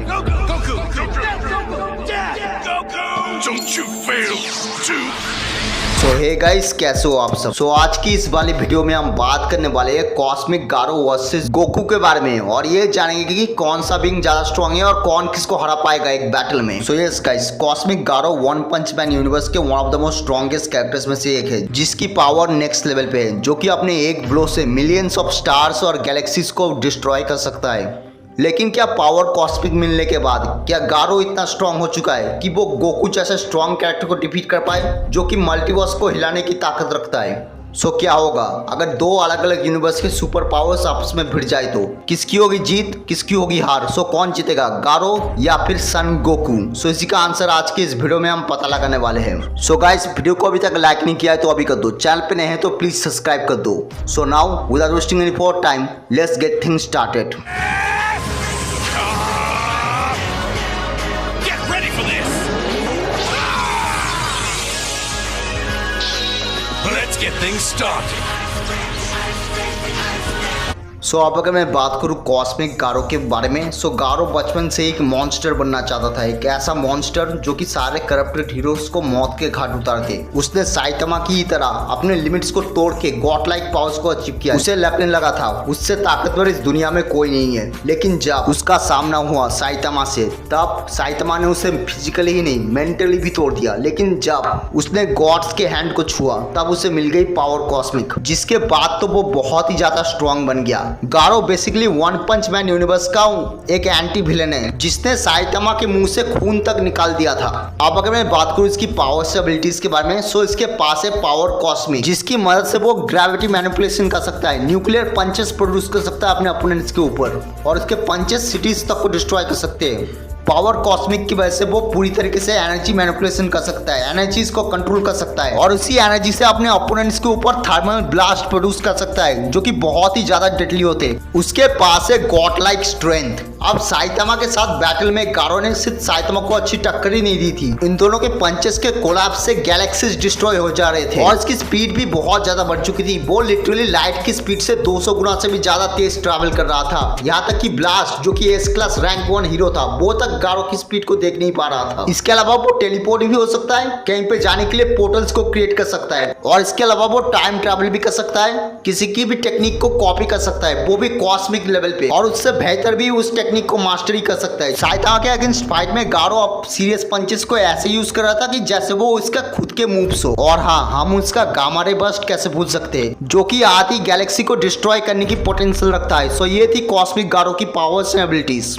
Goku! Don't you fail to... so hey guys, कैसे हो आप सब। आज की इस वाली वीडियो में हम बात करने वाले हैं कॉस्मिक गारो वर्सेस गोकू के बारे में, और ये जानेंगे कि कौन सा बिंग ज्यादा स्ट्रांग है और कौन किसको हरा पाएगा एक बैटल में। सो यस गाइस, कॉस्मिक गारो वन पंच मैन यूनिवर्स के one of the most strongest characters में से एक है, जिसकी पावर नेक्स्ट लेवल पे है, जो कि अपने एक ब्लो से मिलियंस ऑफ स्टार्स और गैलेक्सीज को डिस्ट्रॉय कर सकता है। लेकिन क्या पावर कॉस्मिक मिलने के बाद क्या गारो इतना स्ट्रांग हो चुका है कि वो गोकू जैसे स्ट्रांग कैरेक्टर को डिफीट कर पाए, जो कि मल्टीवर्स को हिलाने की ताकत रखता है। सो क्या होगा अगर दो अलग अलग यूनिवर्स के सुपर पावर्स आपस में भिड़ जाए, तो किसकी होगी जीत, किसकी होगी हार। सो कौन जीतेगा, गारो या फिर सन गोकू। सो इसी का आंसर आज के इस वीडियो में हम पता लगाने वाले हैं। सो गाइस, वीडियो को अभी तक लाइक नहीं किया है तो अभी कर दो, चैनल पे नए हैं तो प्लीज सब्सक्राइब कर दो। So now without wasting any for time, let's get things started. Let's get things started. सो अब अगर मैं बात करूँ कॉस्मिक गारो के बारे में, गारो बचपन से एक मॉन्स्टर बनना चाहता था, एक ऐसा मॉन्स्टर जो कि सारे करप्टेड हीरोज को मौत के घाट उतारते। उसने साइतामा की तरह अपने लिमिट्स को तोड़ के गॉड लाइक पावर्स को अचीव किया। उसे लगने लगा था उससे ताकतवर इस दुनिया में कोई नहीं है, लेकिन जब उसका सामना हुआ साइतामा से, तब साइतामा ने उसे फिजिकली ही नहीं मेंटली भी तोड़ दिया। लेकिन जब उसने गॉड्स के हैंड को छुआ, तब उसे मिल गई पावर कॉस्मिक, जिसके बाद तो वो बहुत ही ज्यादा स्ट्रांग बन गया। गारो बेसिकली वन पंच मैन यूनिवर्स का एक एंटी विलेन है, जिसने साइतामा के मुंह से खून तक निकाल दिया था। अब अगर मैं बात करूं इसकी पावर्स एबिलिटीज के बारे में, इसके पास है पावर कॉस्मिक, जिसकी मदद से वो ग्रेविटी मैनिपुलेशन कर सकता है, न्यूक्लियर पंचेस प्रोड्यूस कर सकता है अपने अपोनेंट्स के ऊपर, और उसके पंचेस सिटीज तक को डिस्ट्रॉय कर सकते हैं। पावर कॉस्मिक की वजह से वो पूरी तरीके से एनर्जी मैनिपुलेशन कर सकता है, एनर्जीज को कंट्रोल कर सकता है, और उसी एनर्जी से अपने ओपोनेंट्स के ऊपर थर्मल ब्लास्ट प्रोड्यूस कर सकता है, जो कि बहुत ही ज्यादा डेडली होते हैं। उसके पास है गॉड लाइक स्ट्रेंथ। अब साइतामा के साथ बैटल में गारो ने सिर्फ साइतामा को अच्छी टक्कर ही नहीं दी थी, इन दोनों के पंचेस के कोलैप्स से गैलेक्सीज डिस्ट्रॉय हो जा रहे थे, और इसकी स्पीड भी बहुत ज्यादा बढ़ चुकी थी। वो लिटरली लाइट की स्पीड से 200 गुना से भी ज्यादा तेज ट्रैवल कर रहा था। यहाँ तक कि ब्लास्ट, जो कि एस क्लास रैंक 1 हीरो था, वो तक गारो की स्पीड को देख नहीं पा रहा था। इसके अलावा वो टेलीपोर्ट भी हो सकता है, कहीं पे जाने के लिए पोर्टल्स को क्रिएट कर सकता है, और इसके अलावा वो टाइम ट्रैवल भी कर सकता है, किसी की भी टेक्निक को कॉपी कर सकता है, वो भी कॉस्मिक लेवल पे, और उससे बेहतर भी उस टेक्निक को मास्टरी कर सकता है। साइतामा के अगेंस्ट फाइट में गारो अब सीरियस पंचेस को ऐसे यूज कर रहा था कि जैसे वो उसका खुद के मूव्स हो। और हाँ, हम उसका गामा रे बर्स्ट कैसे भूल सकते हैं, जो कि आधी गैलेक्सी को डिस्ट्रॉय करने की पोटेंशियल रखता है। सो ये थी कॉस्मिक गारो की पावर्स एंड एबिलिटीज।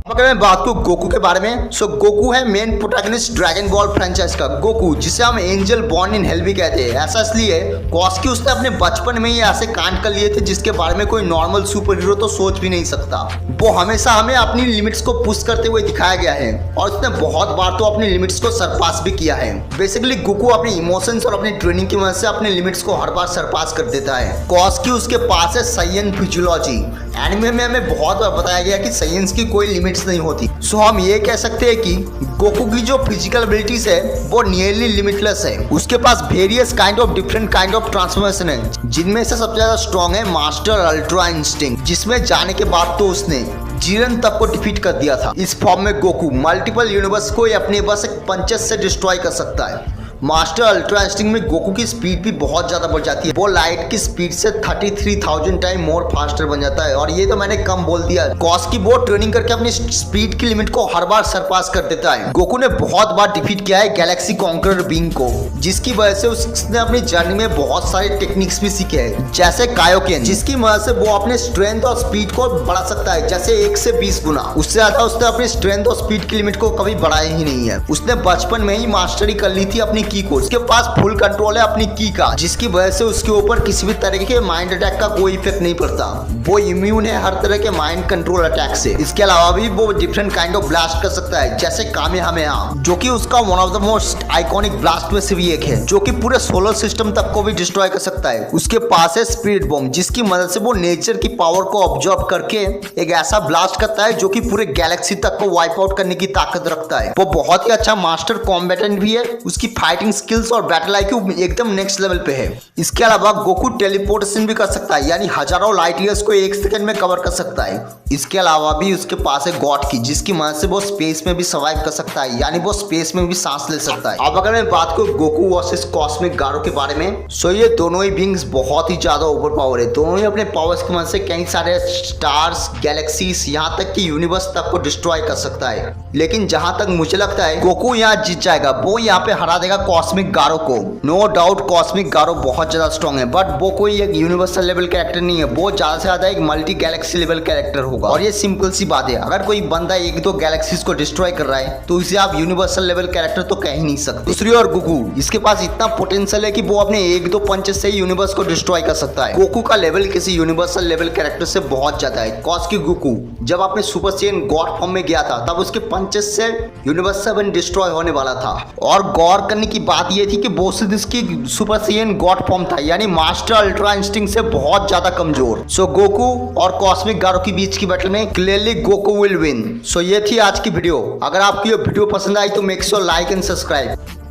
अगर मैं बात करूं गोकू के बारे में, गोकू है main protagonist dragon ball franchise का। गोकू, जिसे हम एंजल बॉर्न इन हेल भी कहते हैं, ऐसा इसलिए कॉज कि उसने अपने बचपन में ही ऐसे कांड कर लिए थे जिसके बारे में कोई नॉर्मल सुपर हीरो तो सोच भी नहीं सकता। वो हमेशा हमें अपनी लिमिट्स को पुश करते हुए दिखाया गया है, और उसने बहुत बार तो अपनी लिमिट्स को सरपास भी किया है। बेसिकली गोकू अपने इमोशंस और अपनी ट्रेनिंग की वजह से अपने लिमिट्स को हर बार सरपास कर देता है, कॉज कि उसके पास है साइयन फिजियोलॉजी। एनिमे में हमें बहुत बार बताया गया कि साइंस की कोई लिमिट्स नहीं होती। हम ये कह सकते हैं कि गोकू की जो फिजिकल एबिलिटीज है वो नियरली लिमिटलेस है। उसके पास various kind of different kind of transformation है, जिनमें से सबसे ज्यादा स्ट्रॉन्ग है मास्टर अल्ट्रा इंस्टिंक्ट, जिसमें जाने के बाद तो उसने जीरन तक को डिफीट कर दिया था। इस फॉर्म में गोकू मल्टीपल यूनिवर्स को अपने बस एक पंचेस से डिस्ट्रॉय कर सकता है। मास्टर अल्ट्रा इंस्टिंक्ट में गोकू की स्पीड भी बहुत ज्यादा बढ़ जाती है, वो लाइट की स्पीड से 33,000 टाइम मोर फास्टर बन जाता है। और ये तो मैंने कम बोल दिया, कॉज की वो ट्रेनिंग करके अपनी स्पीड की लिमिट को हर बार सरपास कर देता है। गोकू ने बहुत बार डिफीट किया है गैलेक्सी कॉन्करर बीइंग को, जिसकी वजह से उसने अपनी जर्नी में बहुत सारे टेक्निक्स भी सीखे हैं, जैसे कायोकेन, जिसकी मदद से वो अपने स्ट्रेंथ और स्पीड को बढ़ा सकता है, जैसे 1 से 20 गुना। उससे ज्यादा उसने अपनी स्ट्रेंथ और स्पीड की लिमिट को कभी बढ़ाया ही नहीं है। उसने बचपन में ही मास्टरी कर ली थी अपनी की को। उसके पास फुल कंट्रोल है अपनी की का, जिसकी वजह से उसके ऊपर किसी भी तरह के माइंड अटैक का कोई इफेक्ट नहीं पड़ता। वो इम्यून है हर तरह के माइंड कंट्रोल अटैक से। इसके अलावा भी वो डिफरेंट काइंड ऑफ ब्लास्ट कर सकता है, जैसे कामेहामेहा, जो कि उसका one of the most iconic blast में से भी एक है, जो कि पूरे सोलर सिस्टम तक को भी डिस्ट्रॉय कर सकता है। उसके पास है स्पिरिट बॉम्ब, जिसकी मदद से वो नेचर की पावर को ऑब्जर्व करके एक ऐसा ब्लास्ट करता है जो कि पूरे गैलेक्सी तक को वाइप आउट करने की ताकत रखता है। वो बहुत ही अच्छा मास्टर कॉम्बेटेंट भी है, उसकी फाइटिंग स्किल्स और बैटल आईक्यू एकदम नेक्स्ट लेवल पे है। इसके अलावा गोकू टेलीपोर्टेशन भी कर सकता है, यानी हजारों लाइट ईयर्स को एक सेकंड में कवर कर सकता है। इसके अलावा भी उसके पास है गॉड की, जिसकी मदद से वो स्पेस में भी सर्वाइव कर सकता है, यानी वो स्पेस में भी सांस ले सकता है। अब अगर मैं बात करूं गोकू वर्सेस कॉस्मिक गारो के बारे में, सो ये दोनों ही बीइंग्स बहुत ही ज्यादा ओवर पावर है। दोनों ही अपने पावर्स की मदद से कई सारे स्टार्स, गैलेक्सीज, यहाँ तक कि यूनिवर्स तक को डिस्ट्रॉय कर सकता है। लेकिन जहां तक मुझे लगता है गोकू यहाँ जीत जाएगा, वो यहाँ पे हरा देगा कॉस्मिक गारो को। नो डाउट कॉस्मिक गारो बहुत ज्यादा स्ट्रॉन्ग है, बट वो कोई एक यूनिवर्सल लेवल कैरेक्टर नहीं है, वो ज्यादा से ज्यादा एक मल्टी गैलेक्सी लेवल कैरेक्टर होगा। और ये सिंपल सी बात है, अगर कोई बंदा एक दो गैलेक्सीज को डिस्ट्रॉय कर रहा है तो इसे आप यूनिवर्सल लेवल कैरेक्टर तो कह ही नहीं सकते। दूसरी ओर गोकू, इसके पास इतना पोटेंशियल है कि वो अपने एक दो पंचेस से यूनिवर्स को डिस्ट्रॉय कर सकता है। गोकू का लेवल किसी यूनिवर्सल लेवल कैरेक्टर से बहुत ज्यादा है। कॉज की गोकू जब अपने सुपर सैयन गॉड फॉर्म में गया था तब उसके पंचेस से यूनिवर्स 7 डिस्ट्रॉय होने वाला था। और गौर करने की बात यह थी कि बोसिद इसकी सुपर सैयन गॉड फॉर्म था, यानी मास्टर अल्ट्रा इंस्टिंक्ट से बहुत ज्यादा कमजोर। सो गोकू और कॉस्मिक गारो के बीच की बैटल में क्लियरली गोकू विल विन। सो ये थी आज की वीडियो। अगर आपको ये वीडियो पसंद आई तो make sure like and subscribe.